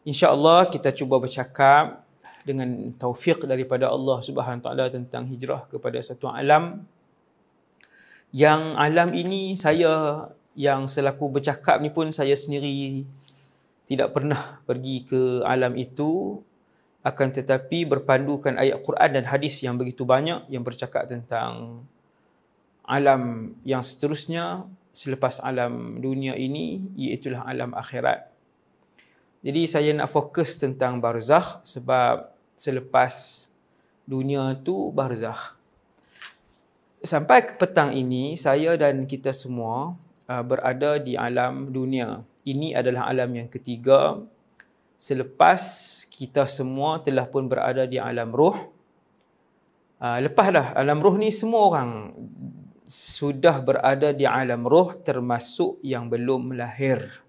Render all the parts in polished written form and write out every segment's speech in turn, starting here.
InsyaAllah kita cuba bercakap dengan taufik daripada Allah Subhanahu Wa Taala tentang hijrah kepada satu alam yang alam ini saya yang selaku bercakap ni pun saya sendiri tidak pernah pergi ke alam itu, akan tetapi berpandukan ayat Quran dan hadis yang begitu banyak yang bercakap tentang alam yang seterusnya selepas alam dunia ini, iaitulah alam akhirat. Jadi saya nak fokus tentang barzakh sebab selepas dunia tu barzakh. Sampai ke petang ini saya dan kita semua berada di alam dunia. Ini adalah alam yang ketiga selepas kita semua telah pun berada di alam ruh. Lepas dah alam ruh ni semua orang sudah berada di alam ruh termasuk yang belum lahir.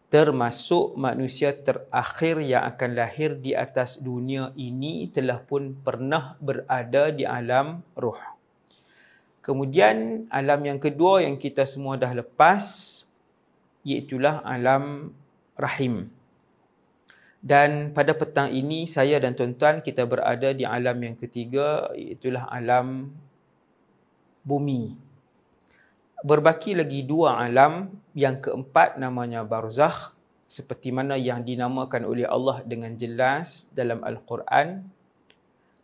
Termasuk manusia terakhir yang akan lahir di atas dunia ini telah pun pernah berada di alam ruh. Kemudian alam yang kedua yang kita semua dah lepas, iaitulah alam rahim. Dan pada petang ini saya dan tuan-tuan kita berada di alam yang ketiga, iaitulah alam bumi. Berbaki lagi dua alam, yang keempat namanya barzakh, seperti mana yang dinamakan oleh Allah dengan jelas dalam Al-Quran,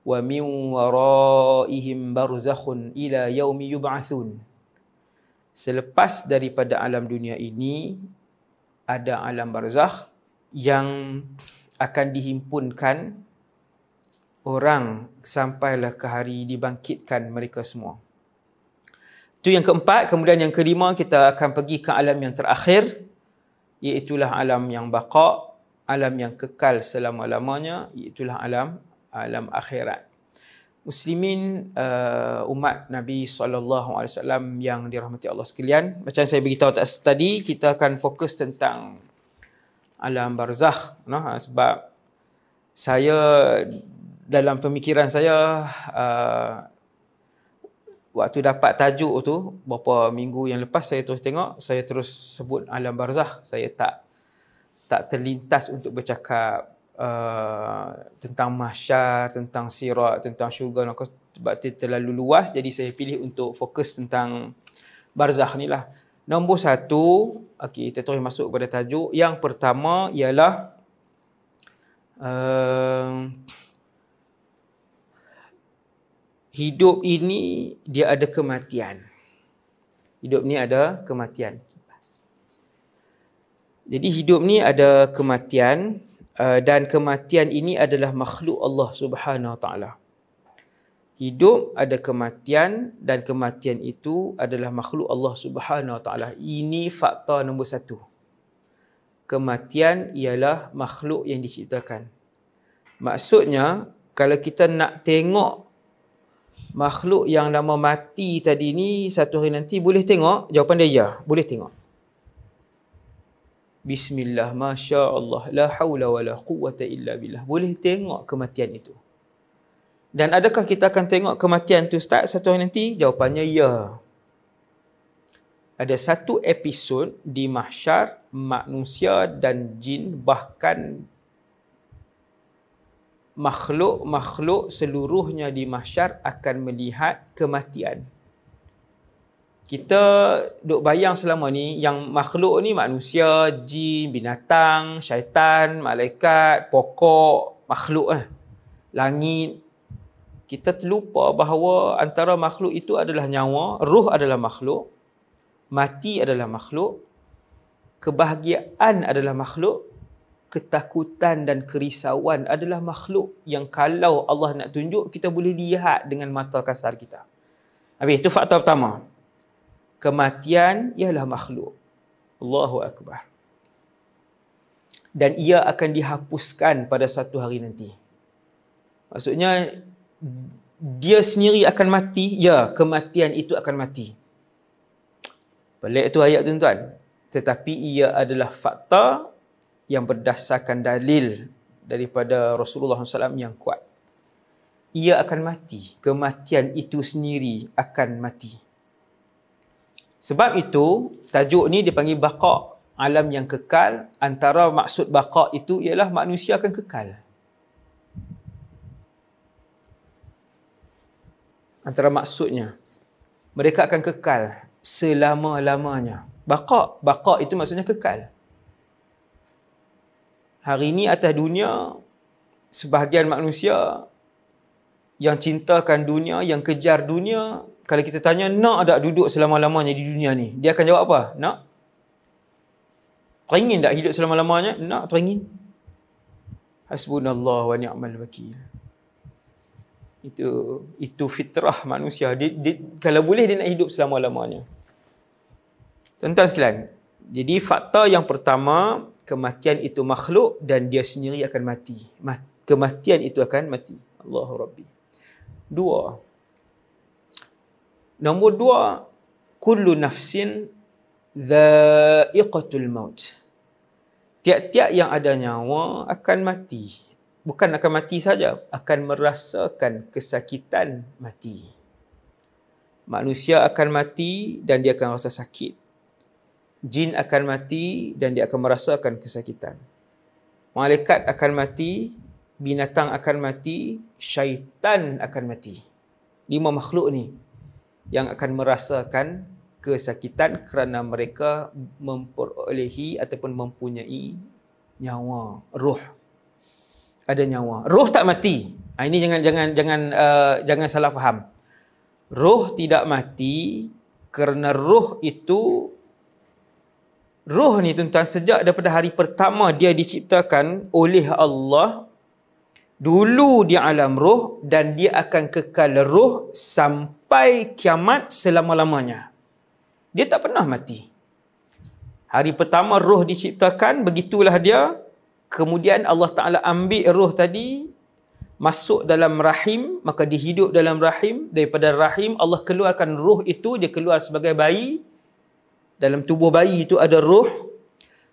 wa min waraihim barzakhun ila yaumi yub'atsun. Selepas daripada alam dunia ini ada alam barzakh yang akan dihimpunkan orang sampailah ke hari dibangkitkan mereka semua. Itu yang keempat. Kemudian yang kelima, kita akan pergi ke alam yang terakhir, iaitulah alam yang baqa, alam yang kekal selama-lamanya, iaitulah alam akhirat. Muslimin, umat Nabi SAW yang dirahmati Allah sekalian, macam saya beritahu tadi, kita akan fokus tentang alam barzakh, sebab saya dalam pemikiran saya waktu dapat tajuk tu beberapa minggu yang lepas, saya terus tengok, saya terus sebut alam barzakh. Saya tak terlintas untuk bercakap tentang mahsyar, tentang sirat, tentang syurga, sebab dia terlalu luas. Jadi saya pilih untuk fokus tentang barzakh ni lah. Nombor satu, okey, kita terus masuk kepada tajuk. Yang pertama ialah hidup ini dia ada kematian. Hidup ni ada kematian. Jadi hidup ni ada kematian, dan kematian ini adalah makhluk Allah Subhanahu Wa Taala. Hidup ada kematian dan kematian itu adalah makhluk Allah Subhanahu Wa Taala. Ini fakta nombor satu. Kematian ialah makhluk yang diciptakan. Maksudnya, kalau kita nak tengok makhluk yang lama mati tadi ni satu hari nanti boleh tengok? Jawapan dia ya, boleh tengok. Bismillah, Masya Allah, la hawla wa la quwwata illa billah. Boleh tengok kematian itu. Dan adakah kita akan tengok kematian tu Ustaz satu hari nanti? Jawapannya ya. Ada satu episod di mahsyar, manusia dan jin, bahkan makhluk-makhluk seluruhnya di mahsyar akan melihat kematian. Kita duk bayang selama ni, yang makhluk ni manusia, jin, binatang, syaitan, malaikat, pokok, makhluk langit. Kita terlupa bahawa antara makhluk itu adalah nyawa, ruh adalah makhluk, mati adalah makhluk, kebahagiaan adalah makhluk, ketakutan dan kerisauan adalah makhluk yang kalau Allah nak tunjuk, kita boleh lihat dengan mata kasar kita. Habis, itu fakta pertama. Kematian ialah makhluk. Allahu Akbar. Dan ia akan dihapuskan pada satu hari nanti. Maksudnya, dia sendiri akan mati. Ya, kematian itu akan mati. Pelik tu ayat tuan-tuan. Tetapi ia adalah fakta yang berdasarkan dalil daripada Rasulullah SAW yang kuat. Ia akan mati. Kematian itu sendiri akan mati. Sebab itu, tajuk ni dipanggil baqa'. alam yang kekal. Antara maksud baqa itu ialah manusia akan kekal. Antara maksudnya, mereka akan kekal selama-lamanya. Baqa itu maksudnya kekal. Hari ini atas dunia, sebahagian manusia yang cintakan dunia, yang kejar dunia, kalau kita tanya, nak tak duduk selama-lamanya di dunia ni? Dia akan jawab apa? Nak? Teringin tak hidup selama-lamanya? Nak, teringin. Hasbunallah wa ni'mal wakil. Itu fitrah manusia. Kalau boleh dia nak hidup selama-lamanya. Tuan-tuan sekalian, jadi fakta yang pertama, kematian itu makhluk dan dia sendiri akan mati. Kematian itu akan mati. Allahu Rabbi. Nombor dua, kullu nafsin dha'iqatul maut. Tiap-tiap yang ada nyawa akan mati. Bukan akan mati saja, akan merasakan kesakitan mati. Manusia akan mati dan dia akan rasa sakit. Jin akan mati dan dia akan merasakan kesakitan. Malaikat akan mati, binatang akan mati, syaitan akan mati. 5 makhluk ni yang akan merasakan kesakitan kerana mereka memperolehi ataupun mempunyai nyawa, roh. Ada nyawa. Roh tak mati. Ini jangan salah faham. Roh tidak mati kerana roh ni tuan-tuan, sejak daripada hari pertama dia diciptakan oleh Allah, dulu di alam roh dan dia akan kekal roh sampai kiamat selama-lamanya. Dia tak pernah mati. Hari pertama roh diciptakan, begitulah dia. Kemudian Allah Ta'ala ambil roh tadi, masuk dalam rahim, maka dia hidup dalam rahim. Daripada rahim, Allah keluarkan roh itu, dia keluar sebagai bayi. Dalam tubuh bayi itu ada roh.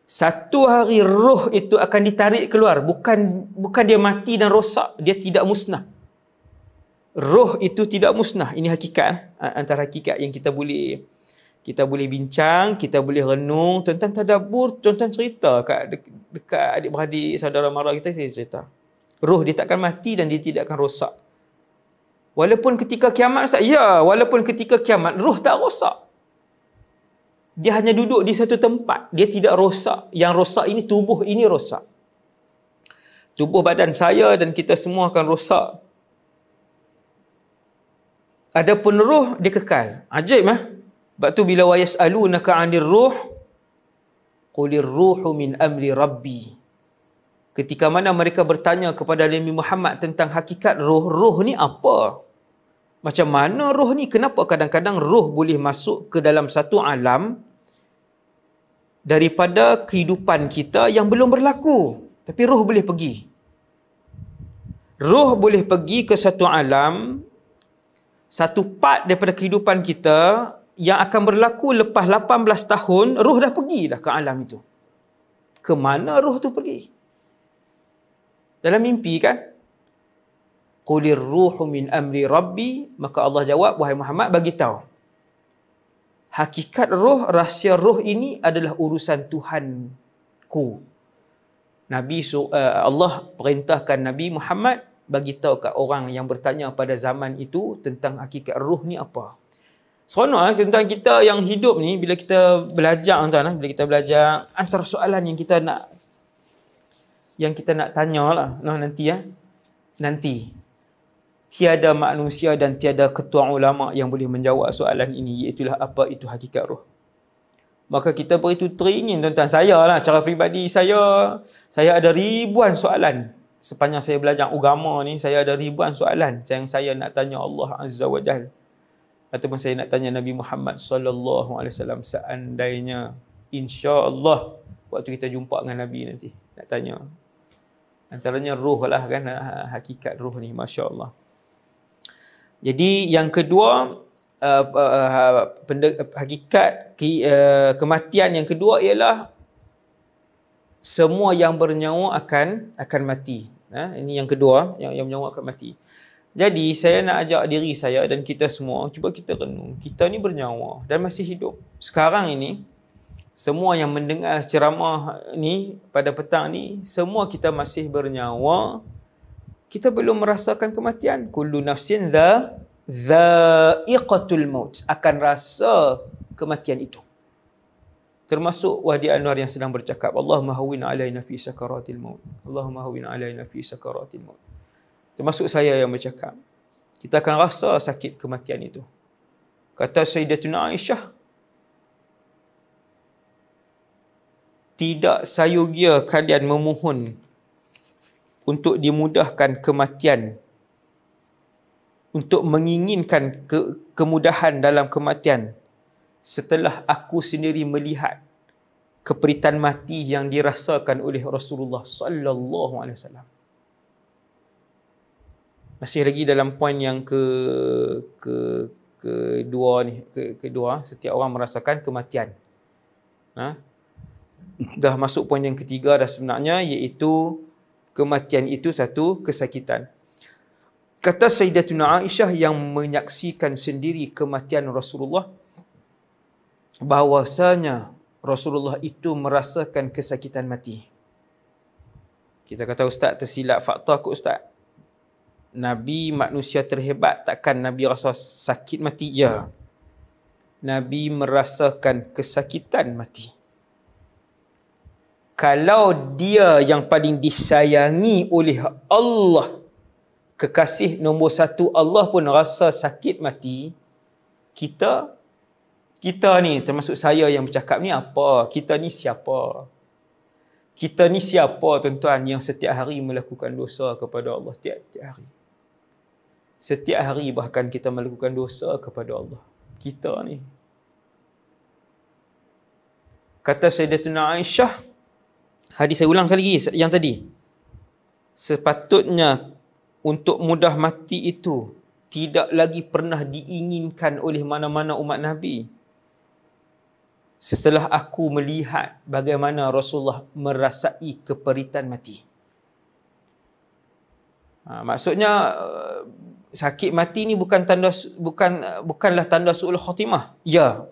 Satu hari roh itu akan ditarik keluar. Bukan dia mati dan rosak, dia tidak musnah. Roh itu tidak musnah. Ini hakikat. Antara hakikat yang kita boleh bincang, kita boleh renung. Tuan-tuan tadabbur, tuan-tuan cerita dekat adik-beradik, saudara mara kita, saya cerita. Roh dia takkan mati dan dia tidak akan rosak. Walaupun ketika kiamat, walaupun ketika kiamat, roh tak rosak. Dia hanya duduk di satu tempat. Dia tidak rosak. Yang rosak ini, tubuh ini rosak. Tubuh badan saya dan kita semua akan rosak. Adapun roh, dia kekal. Ajaib Sebab tu bila wa yas'alunaka 'anir ruh, qulir ruhu min amri rabbi. Ketika mana mereka bertanya kepada Nabi Muhammad tentang hakikat roh, roh ni apa? Macam mana roh ni? Kenapa kadang-kadang roh boleh masuk ke dalam satu alam daripada kehidupan kita yang belum berlaku, tapi roh boleh pergi. Roh boleh pergi ke satu alam, satu part daripada kehidupan kita yang akan berlaku lepas 18 tahun, roh dah pergi dah ke alam itu. Ke mana roh tu pergi? Dalam mimpi kan? Qulir ruhu min amri rabbi. Maka Allah jawab, wahai Muhammad, bagi tahu. Hakikat roh, rahsia roh ini adalah urusan Tuhanku. Allah perintahkan Nabi Muhammad bagi tahu kat orang yang bertanya pada zaman itu tentang hakikat roh ni apa. Seronok tuan-tuan, kita yang hidup ni, bila kita belajar tuan-tuan, bila kita belajar, antara soalan yang kita nak tanya lah nanti tiada manusia dan tiada ketua ulama yang boleh menjawab soalan ini, iaitulah apa itu hakikat roh. Maka kita beritu teringin tuan-tuan, saya lah cara peribadi saya ada ribuan soalan sepanjang saya belajar agama ni. Saya ada ribuan soalan yang saya nak tanya Allah Azza wa Jalla, ataupun saya nak tanya Nabi Muhammad sallallahu alaihi wasallam, seandainya insya-Allah waktu kita jumpa dengan Nabi nanti, nak tanya. Antaranya roh lah kan, hakikat roh ni, masya-Allah. Jadi yang kedua, hakikat kematian yang kedua ialah semua yang bernyawa akan mati. Ini yang kedua, yang bernyawa akan mati. Jadi saya nak ajak diri saya dan kita semua, cuba kita renung. Kita ni bernyawa dan masih hidup. Sekarang ini, Semua yang mendengar ceramah ni pada petang ni, semua kita masih bernyawa. Kita belum merasakan kematian. Kullu nafsin dha'iqatul maut. Akan rasa kematian itu. Termasuk Wahdi Anwar yang sedang bercakap, Allahumma hawwin alaina fi sakaratil maut. Allahumma hawwin alaina fi sakaratil maut. Termasuk saya yang bercakap. Kita akan rasa sakit kematian itu. Kata Sayyidatuna Aisyah, tidak sayogia kalian memohon untuk dimudahkan kematian, untuk menginginkan kemudahan dalam kematian setelah aku sendiri melihat keperitan mati yang dirasakan oleh Rasulullah sallallahu alaihi wasallam. Masih lagi dalam poin yang kedua ni, kedua, setiap orang merasakan kematian. Dah masuk poin yang ketiga dah sebenarnya, iaitu kematian itu satu kesakitan. Kata Sayyidatuna Aisyah yang menyaksikan sendiri kematian Rasulullah, bahawasanya Rasulullah itu merasakan kesakitan mati. Kita kata, Ustaz tersilap fakta kot Ustaz. Nabi manusia terhebat, takkan Nabi rasa sakit mati? Ya. Nabi merasakan kesakitan mati. Kalau dia yang paling disayangi oleh Allah, kekasih nombor satu Allah pun rasa sakit mati, kita ni, termasuk saya yang bercakap ni, apa? Kita ni siapa? Kita ni siapa, tuan-tuan, yang setiap hari melakukan dosa kepada Allah? Tiap-tiap hari. Setiap hari bahkan kita melakukan dosa kepada Allah. Kita ni. Kata Sayyidatuna Aisyah, hadis saya ulang sekali lagi yang tadi. Sepatutnya untuk mudah mati itu tidak lagi pernah diinginkan oleh mana-mana umat Nabi. Setelah aku melihat bagaimana Rasulullah merasai keperitan mati. Maksudnya sakit mati ni bukanlah tanda su'ul khatimah. Ya.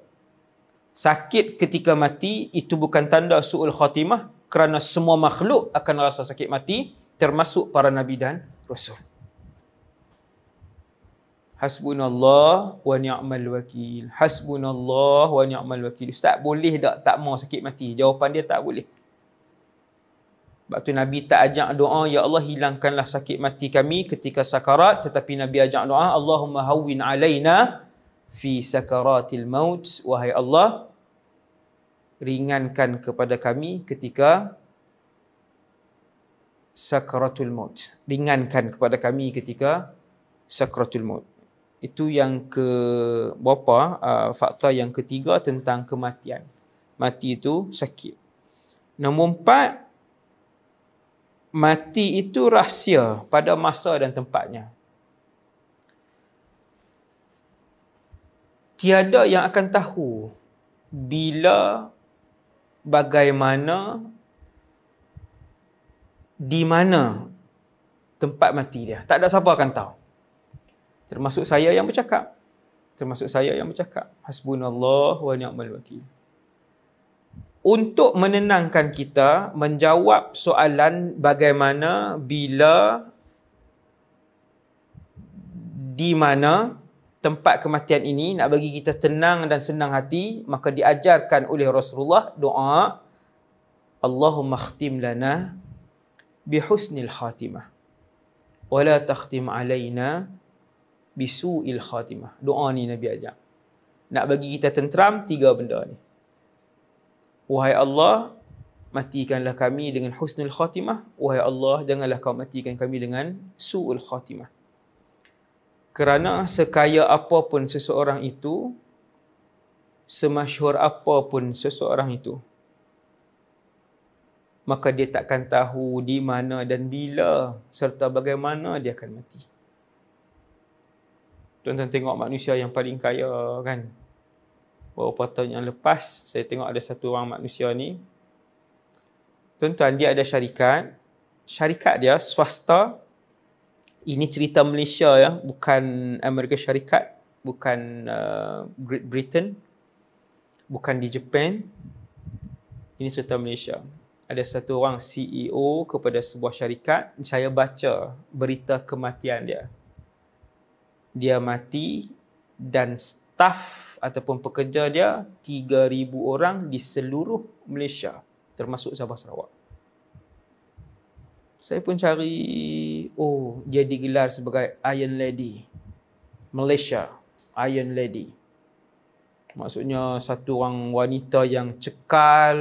Sakit ketika mati itu bukan tanda su'ul khatimah, kerana semua makhluk akan rasa sakit mati, termasuk para nabi dan rasul. Hasbunallah wa ni'mal wakil. Hasbunallah wa ni'mal wakil. Ustaz, boleh tak mau sakit mati? Jawapan dia tak boleh. Sebab tu Nabi tak ajak doa, Ya Allah hilangkanlah sakit mati kami ketika sakarat, tetapi Nabi ajak doa, Allahumma hawwin alaina fi sakaratil maut. Wahai Allah, ringankan kepada kami ketika sakaratul maut. Ringankan kepada kami ketika sakaratul maut. Itu yang berapa? Fakta yang ketiga tentang kematian. Mati itu sakit. Nombor 4, mati itu rahsia pada masa dan tempatnya. Tiada yang akan tahu bila, bagaimana, di mana tempat mati dia. Tak ada siapa akan tahu. Termasuk saya yang bercakap. Hasbunallah wa ni'mal wakil. Untuk menenangkan kita, menjawab soalan bagaimana, bila, di mana tempat kematian ini, nak bagi kita tenang dan senang hati, maka diajarkan oleh Rasulullah doa, Allahumma khtim lana bihusnil khatimah wa la takhtim alaina bisu'il khatimah. Doa ni Nabi ajak. Nak bagi kita tenteram 3 benda ni. Wahai Allah, matikanlah kami dengan husnul khatimah. Wahai Allah, janganlah kau matikan kami dengan su'ul khatimah. Kerana sekaya apapun seseorang itu, semasyhur apapun seseorang itu, maka dia takkan tahu di mana dan bila serta bagaimana dia akan mati. Tuan-tuan tengok manusia yang paling kaya kan. Beberapa tahun yang lepas, saya tengok ada satu orang manusia ni. Tuan-tuan, dia ada syarikat. Syarikat dia swasta. Ini cerita Malaysia ya, bukan Amerika Syarikat, bukan Great Britain, bukan di Japan. Ini Sultan Malaysia. Ada satu orang CEO kepada sebuah syarikat. Saya baca berita kematian dia. Dia mati dan staf ataupun pekerja dia 3,000 orang di seluruh Malaysia, termasuk Sabah Sarawak. Saya pun cari, dia digelar sebagai Iron Lady Malaysia, Iron Lady. Maksudnya satu orang wanita yang cekal,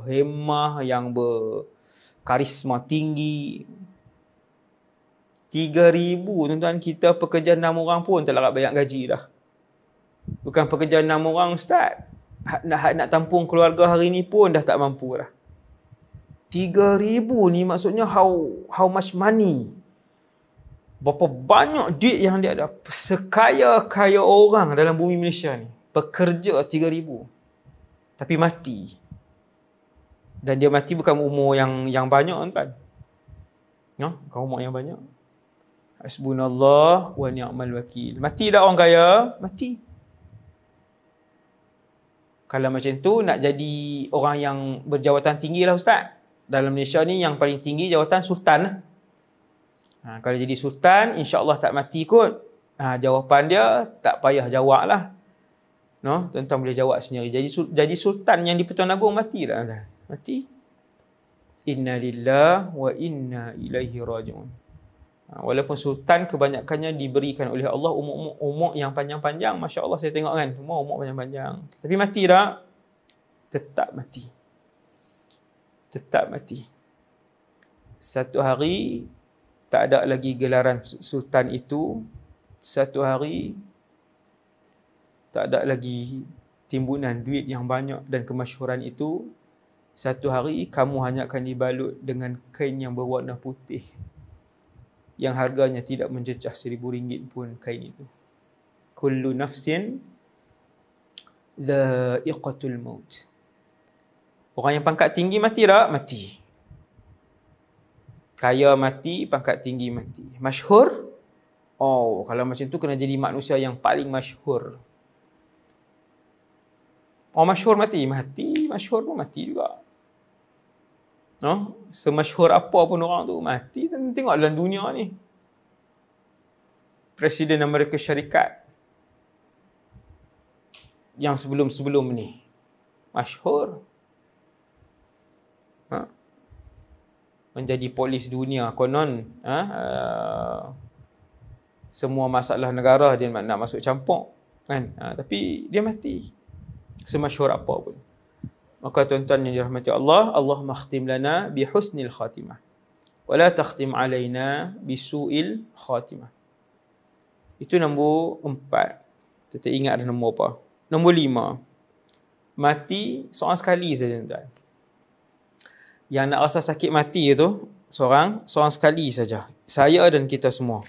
hemah, yang berkarisma tinggi. 3,000 tuan-tuan, kita pekerja 6 orang pun tak larat bayar gaji dah. Bukan pekerja 6 orang ustaz. Nak tampung keluarga hari ni pun dah tak mampu dah. 3,000 ni maksudnya how much money? Berapa banyak duit yang dia ada. Sekaya-kaya orang dalam bumi Malaysia ni. Pekerja 3,000. Tapi mati. Dan dia mati bukan umur yang banyak kan? No? Bukan umur yang banyak. Hasbunallah wa ni'mal wakil. Mati dah orang kaya? Mati. Kalau macam tu nak jadi orang yang berjawatan tinggi lah ustaz. Dalam Malaysia ni yang paling tinggi jawatan sultan lah. Kalau jadi sultan, insya-Allah tak mati kot. Jawapan dia tak payah jawab lah. No, tuan-tuan boleh jawab sendiri. Jadi sultan yang di Pertuan Agong mati tak? Mati. Inna lillahi wa inna ilaihi raji'un. Walaupun sultan kebanyakannya diberikan oleh Allah umur yang panjang-panjang. Masya Allah saya tengok kan. Semua umur panjang-panjang. Tapi mati tak? Tetap mati. Tetap mati. Satu hari tak ada lagi gelaran sultan itu. Satu hari tak ada lagi timbunan duit yang banyak dan kemasyhuran itu. Satu hari kamu hanya akan dibalut dengan kain yang berwarna putih, yang harganya tidak mencecah RM1,000 pun kain itu. Kullu nafsin dha'iqatul maut. Orang yang pangkat tinggi mati tak? Mati. Kaya mati, pangkat tinggi mati. Masyhur? Kalau macam tu kena jadi manusia yang paling masyhur. Orang masyhur mati? Mati. Masyhur pun mati juga. Semasyhur apa pun orang tu mati. Tengok dalam dunia ni. Presiden Amerika Syarikat yang sebelum-sebelum ni masyhur. Menjadi polis dunia konon. Semua masalah negara dia nak masuk campur kan. Tapi dia mati. Semasyhur apa pun. Maka tuan-tuan yang dirahmati Allah, Allahumma khtim lana bi husnil khatimah wa la takhtim alaina bi su'il khatimah. Itu nombor 4. Kita ingat dah nombor apa? Nombor 5. Mati seorang sekali saja tuan-tuan. Yang nak rasa sakit mati itu seorang sekali saja. Saya dan kita semua.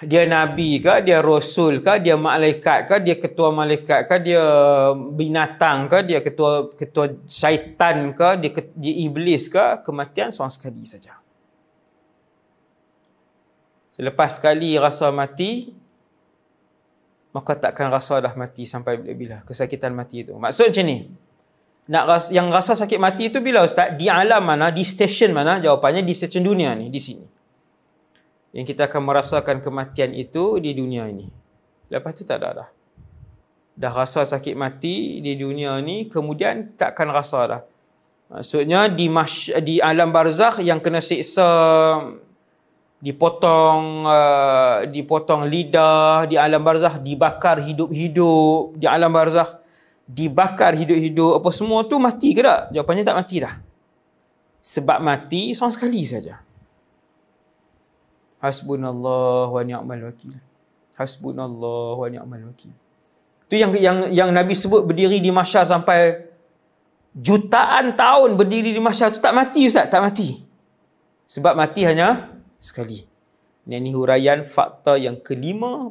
Dia nabi ke, dia rasul ke, dia malaikat ke, dia ketua malaikat ke, dia binatang ke, dia ketua syaitan ke, dia iblis ke, kematian seorang sekali saja. Selepas sekali rasa mati, maka takkan rasa dah mati sampai bila-bila. Kesakitan mati itu. Maksud macam ni. Yang rasa sakit mati itu bila ustaz? Di alam mana? Di stesen mana? Jawapannya di stesen dunia ni, di sini. Yang kita akan merasakan kematian itu di dunia ini. Lepas tu tak ada dah. Dah rasa sakit mati di dunia ni, kemudian takkan rasa dah. Maksudnya di alam barzakh yang kena siksa, dipotong lidah, di alam barzakh dibakar hidup-hidup, di alam barzakh dibakar hidup-hidup, apa semua tu mati ke tak? Jawapannya tak mati dah. Sebab mati seorang sekali saja. Hasbunallah wa ni'mal wakil. Hasbunallah wa ni'mal wakil. Itu yang Nabi sebut berdiri di mahsyar sampai jutaan tahun berdiri di mahsyar tu tak mati ustaz, tak mati. Sebab mati hanya sekali. Ini huraian fakta yang kelima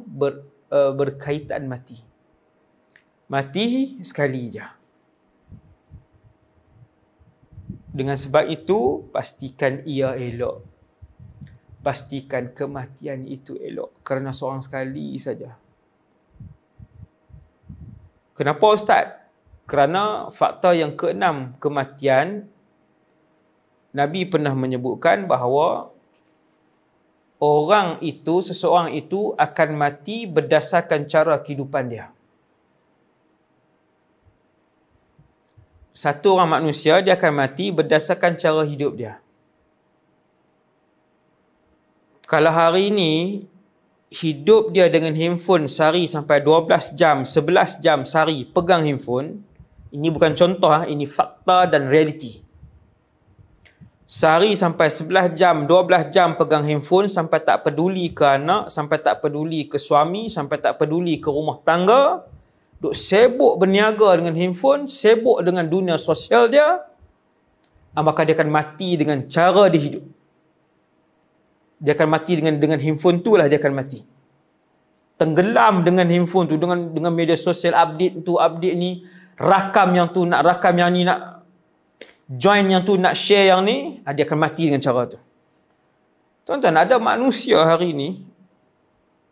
berkaitan mati. Mati sekali je. Dengan sebab itu, pastikan ia elok. Pastikan kematian itu elok. Kerana seorang sekali saja. Kenapa Ustaz? Kerana fakta yang keenam, kematian, Nabi pernah menyebutkan bahawa seseorang itu akan mati berdasarkan cara kehidupan dia. Satu orang manusia, dia akan mati berdasarkan cara hidup dia. Kalau hari ini, hidup dia dengan handphone sehari sampai 12 jam, 11 jam sehari pegang handphone, ini bukan contoh, ini fakta dan realiti. Sehari sampai 11 jam, 12 jam pegang handphone, sampai tak peduli ke anak, sampai tak peduli ke suami, sampai tak peduli ke rumah tangga, duk sibuk berniaga dengan handphone, sibuk dengan dunia sosial dia, maka dia akan mati dengan cara dia hidup. Dia akan mati dengan handphone tu lah, dia akan mati. Tenggelam dengan handphone tu, dengan media sosial, update tu, update ni, rakam yang tu, nak rakam yang ni, nak join yang tu, nak share yang ni, dia akan mati dengan cara tu. Tuan-tuan, ada manusia hari ni,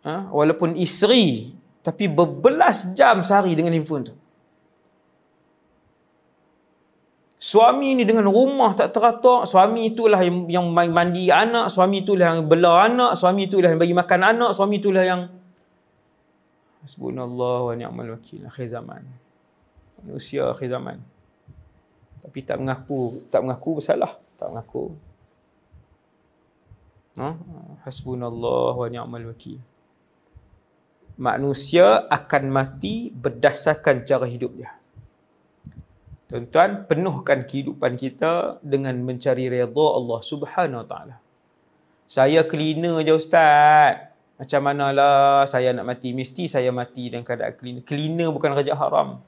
walaupun isteri, tapi berbelas jam sehari dengan handphone tu. Suami ni dengan rumah tak teratur, suami itulah yang mandi anak, suami itulah yang bela anak, suami itulah yang bagi makan anak, suami itulah yang hasbunallah wa ni'mal wakil, akhir zaman. Manusia akhir zaman. Tapi tak mengaku bersalah, tak mengaku. Hasbunallah wa ni'mal wakil. Manusia akan mati berdasarkan cara hidup dia. Tuan-tuan, penuhkan kehidupan kita dengan mencari redha Allah Subhanahu Wa Taala. Saya cleaner je Ustaz. Macam manalah saya nak mati? Mesti saya mati dalam keadaan cleaner. Cleaner bukan kerja haram.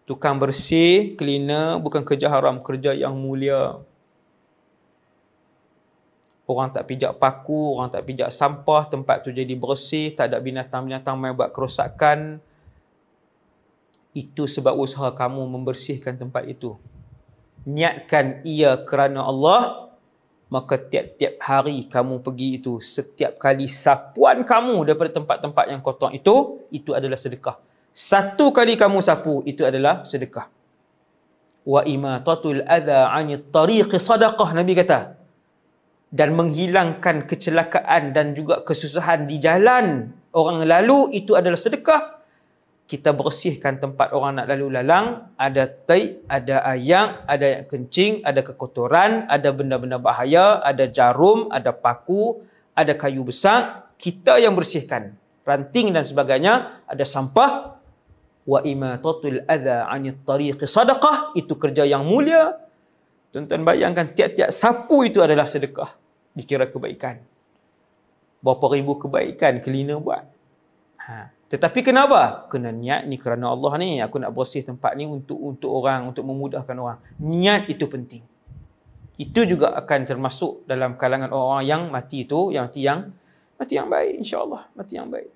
Tukang bersih, cleaner bukan kerja haram, kerja yang mulia. Orang tak pijak paku, orang tak pijak sampah, tempat tu jadi bersih, tak ada binatang-binatang main buat kerosakan. Itu sebab usaha kamu membersihkan tempat itu. Niatkan ia kerana Allah, maka tiap-tiap hari kamu pergi itu, setiap kali sapuan kamu daripada tempat-tempat yang kotor itu adalah sedekah. Satu kali kamu sapu, itu adalah sedekah. Wa imatatul adha 'anit tariqi sadaqah, Nabi kata. Dan menghilangkan kecelakaan dan juga kesusahan di jalan orang lalu, itu adalah sedekah. Kita bersihkan tempat orang nak lalu lalang, ada tai, ada ayak, ada yang kencing, ada kekotoran, ada benda-benda bahaya, ada jarum, ada paku, ada kayu besar, kita yang bersihkan. Ranting dan sebagainya, ada sampah. Wa imatatul adha 'anit tariqi sadaqah, itu kerja yang mulia. Tuan-tuan bayangkan, tiap-tiap sapu itu adalah sedekah, dikira kebaikan. Berapa ribu kebaikan cleaner buat. Tetapi kenapa? Kena niat ni kerana Allah ni. Aku nak bersih tempat ni untuk orang, untuk memudahkan orang. Niat itu penting. Itu juga akan termasuk dalam kalangan orang yang mati itu, yang mati yang baik, insya-Allah, mati yang baik.